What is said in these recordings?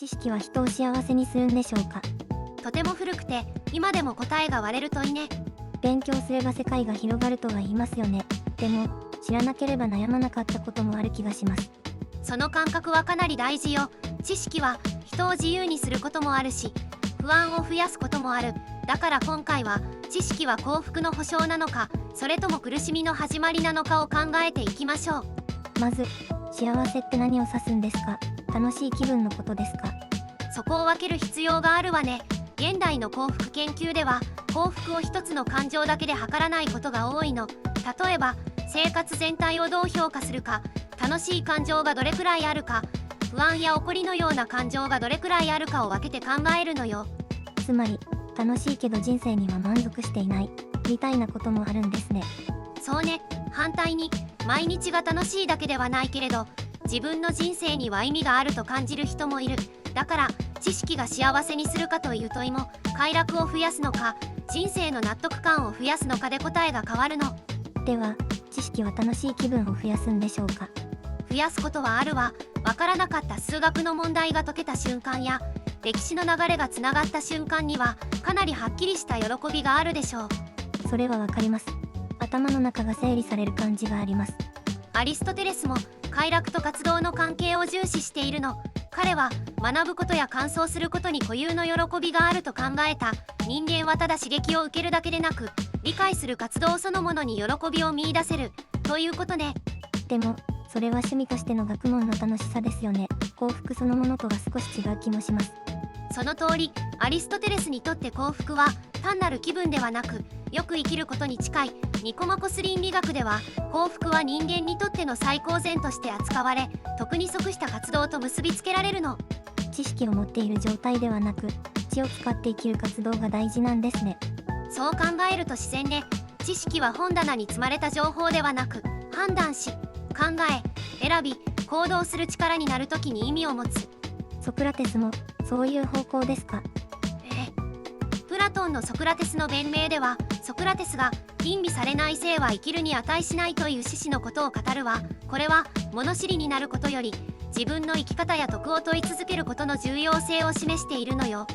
知識は人を幸せにするんでしょうか？とても古くて今でも答えが割れるといいね。勉強すれば世界が広がるとは言いますよね。でも知らなければ悩まなかったこともある気がします。その感覚はかなり大事よ。知識は人を自由にすることもあるし、不安を増やすこともある。だから今回は、知識は幸福の保証なのか、それとも苦しみの始まりなのかを考えていきましょう。まず、幸せって何を指すんですか？楽しい気分のことですか？そこを分ける必要があるわね。現代の幸福研究では、幸福を一つの感情だけで測らないことが多いの。例えば、生活全体をどう評価するか、楽しい感情がどれくらいあるか、不安や怒りのような感情がどれくらいあるかを分けて考えるのよ。つまり、楽しいけど人生には満足していない、みたいなこともあるんですね。そうね。反対に、毎日が楽しいだけではないけれど、自分の人生には意味があると感じる人もいる。だから、知識が幸せにするかという問いも、快楽を増やすのか、人生の納得感を増やすのかで答えが変わるの。では、知識は楽しい気分を増やすんでしょうか？増やすことはあるわ。わからなかった数学の問題が解けた瞬間や、歴史の流れがつながった瞬間には、かなりはっきりした喜びがあるでしょう。それはわかります。頭の中が整理される感じがあります。アリストテレスも快楽と活動の関係を重視しているの。彼は学ぶことや感想することに固有の喜びがあると考えた。人間はただ刺激を受けるだけでなく、理解する活動そのものに喜びを見出せるということね。でもそれは趣味としての学問の楽しさですよね。幸福そのものとは少し違う気もします。その通り、アリストテレスにとって幸福は単なる気分ではなく、よく生きることに近い。ニコマコス倫理学では、幸福は人間にとっての最高善として扱われ、徳に即した活動と結びつけられるの。知識を持っている状態ではなく、知を使って生きる活動が大事なんですね。そう考えると自然で、知識は本棚に積まれた情報ではなく、判断し、考え、選び、行動する力になるときに意味を持つ。ソクラテスもそういう方向ですか？プラトンのソクラテスの弁明では、ソクラテスが吟味されない生は生きるに値しないという趣旨のことを語るわ。これは物知りになることより、自分の生き方や徳を問い続けることの重要性を示しているのよ。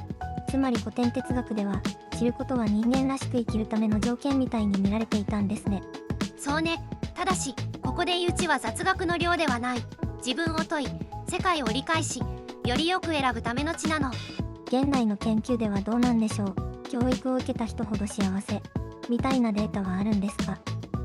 つまり古典哲学では、知ることは人間らしく生きるための条件みたいに見られていたんですね。そうね。ただし、ここで言う知は雑学の量ではない。自分を問い、世界を理解し、よりよく選ぶための知なの。現代の研究ではどうなんでしょう？教育を受けた人ほど幸せみたいなデータはあるんですか？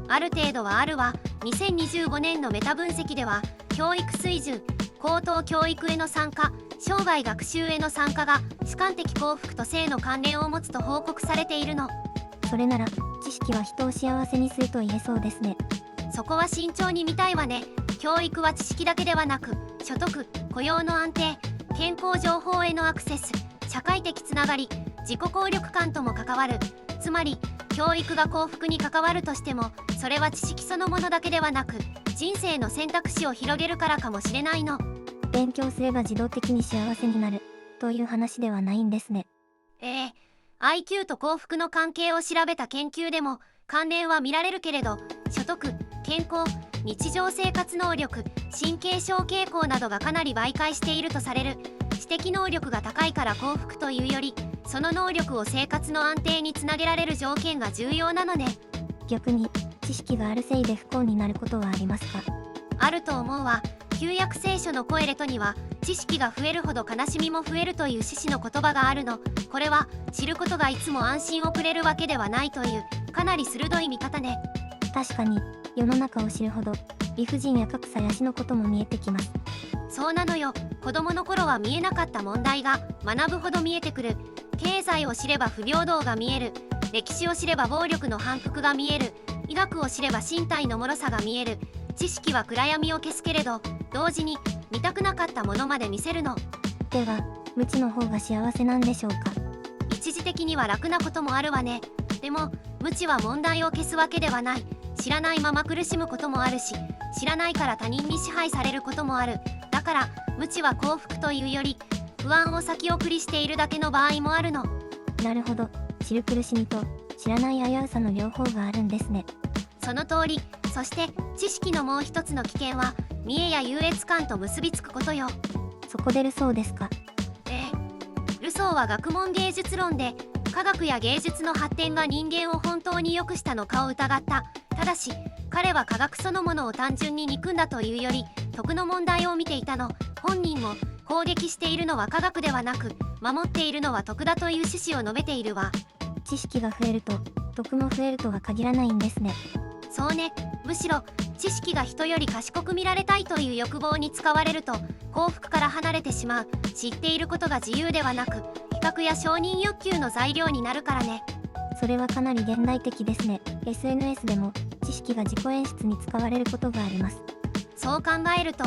ある程度はあるわ。2025年のメタ分析では、教育水準、高等教育への参加、生涯学習への参加が主観的幸福と性の関連を持つと報告されているの。それなら知識は人を幸せにすると言えそうですね。そこは慎重に見たいわね。教育は知識だけではなく、所得、雇用の安定、健康情報へのアクセス、社会的つながり、自己効力感とも関わる。つまり、教育が幸福に関わるとしても、それは知識そのものだけではなく、人生の選択肢を広げるからかもしれないの。勉強すれば自動的に幸せになるという話ではないんですね。IQ と幸福の関係を調べた研究でも関連は見られるけれど、所得、健康、日常生活能力、神経症傾向などがかなり媒介しているとされる。知的能力が高いから幸福というより、その能力を生活の安定につなげられる条件が重要なのね。逆に知識があるせいで不幸になることはありますか？あると思うわ。旧約聖書のコエレトには、知識が増えるほど悲しみも増えるという趣旨の言葉があるの。これは知ることがいつも安心をくれるわけではないというかなり鋭い見方ね。確かに世の中を知るほど理不尽や格差や死のことも見えてきます。そうなのよ。子供の頃は見えなかった問題が学ぶほど見えてくる。経済を知れば不平等が見える。歴史を知れば暴力の反復が見える。医学を知れば身体の脆さが見える。知識は暗闇を消すけれど、同時に見たくなかったものまで見せるの。では無知の方が幸せなんでしょうか？一時的には楽なこともあるわね。でも無知は問題を消すわけではない。知らないまま苦しむこともあるし、知らないから他人に支配されることもある。だから無知は幸福というより、不安を先送りしているだけの場合もあるの。なるほど。知る苦しみと知らない危うさの両方があるんですね。その通り。そして知識のもう一つの危険は、見栄や優越感と結びつくことよ。そこ出るそうですか？ソーは学問芸術論で、科学や芸術の発展が人間を本当に良くしたのかを疑った。ただし彼は科学そのものを単純に憎んだというより徳の問題を見ていたの。本人も攻撃しているのは科学ではなく守っているのは徳だという趣旨を述べているわ。知識が増えると徳も増えるとは限らないんですね。そうね、むしろ知識が人より賢く見られたいという欲望に使われると幸福から離れてしまう。知っていることが自由ではなく比較や承認欲求の材料になるからね。それはかなり現代的ですね。 SNS でも知識が自己演出に使われることがあります。そう考えると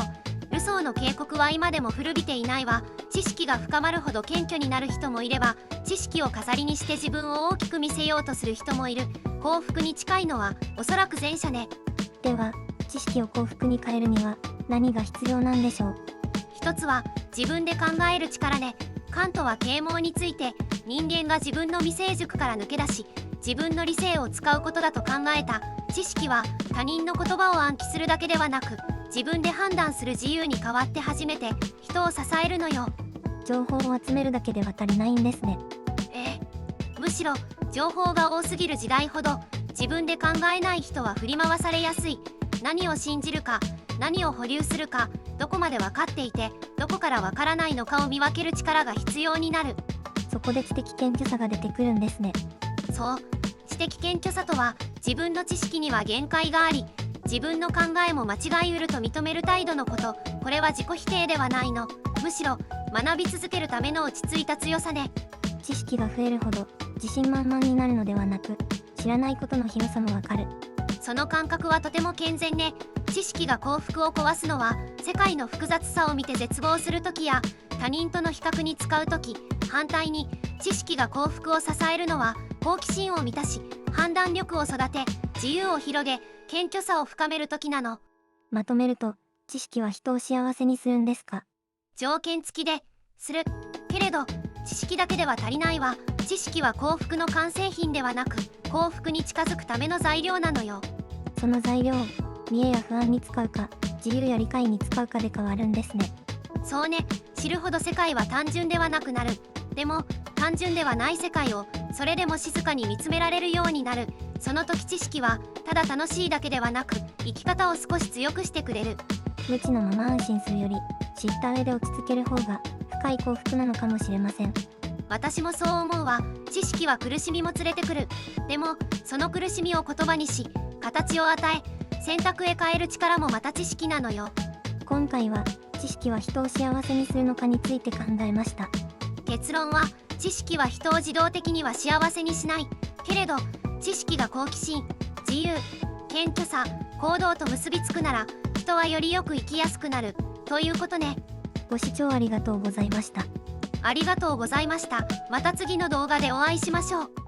ルソーの警告は今でも古びていないわ。知識が深まるほど謙虚になる人もいれば知識を飾りにして自分を大きく見せようとする人もいる。幸福に近いのはおそらく前者ね。では知識を幸福に変えるには何が必要なんでしょう。一つは自分で考える力ね。カントは啓蒙について人間が自分の未成熟から抜け出し自分の理性を使うことだと考えた。知識は他人の言葉を暗記するだけではなく自分で判断する自由に変わって初めて人を支えるのよ。情報を集めるだけでは足りないんですね。むしろ情報が多すぎる時代ほど自分で考えない人は振り回されやすい。何を信じるか何を保留するかどこまで分かっていてどこから分からないのかを見分ける力が必要になる。そこで知的謙虚さが出てくるんですね。そう、知的謙虚さとは自分の知識には限界があり自分の考えも間違いうると認める態度のこと。これは自己否定ではないの。むしろ学び続けるための落ち着いた強さね。知識が増えるほど自信満々になるのではなく知らないことの広さもわかる。その感覚はとても健全ね。知識が幸福を壊すのは世界の複雑さを見て絶望する時や他人との比較に使う時。反対に知識が幸福を支えるのは好奇心を満たし判断力を育て自由を広げ謙虚さを深める時なの。まとめると知識は人を幸せにするんですか。条件付きでするけれど知識だけでは足りないわ。知識は幸福の完成品ではなく幸福に近づくための材料なのよ。その材料を見栄や不安に使うか自由や理解に使うかで変わるんですね。そうね、知るほど世界は単純ではなくなる。でも単純ではない世界をそれでも静かに見つめられるようになる。その時知識はただ楽しいだけではなく生き方を少し強くしてくれる。無知のまま安心するより知った上で落ち着ける方が深い幸福なのかもしれません。私もそう思うわ。知識は苦しみも連れてくる。でもその苦しみを言葉にし形を与え選択へ変える力もまた知識なのよ。今回は知識は人を幸せにするのかについて考えました。結論は知識は人を自動的には幸せにしないけれど知識が好奇心自由謙虚さ行動と結びつくなら人はよりよく生きやすくなるということね。ご視聴ありがとうございました。ありがとうございました。また次の動画でお会いしましょう。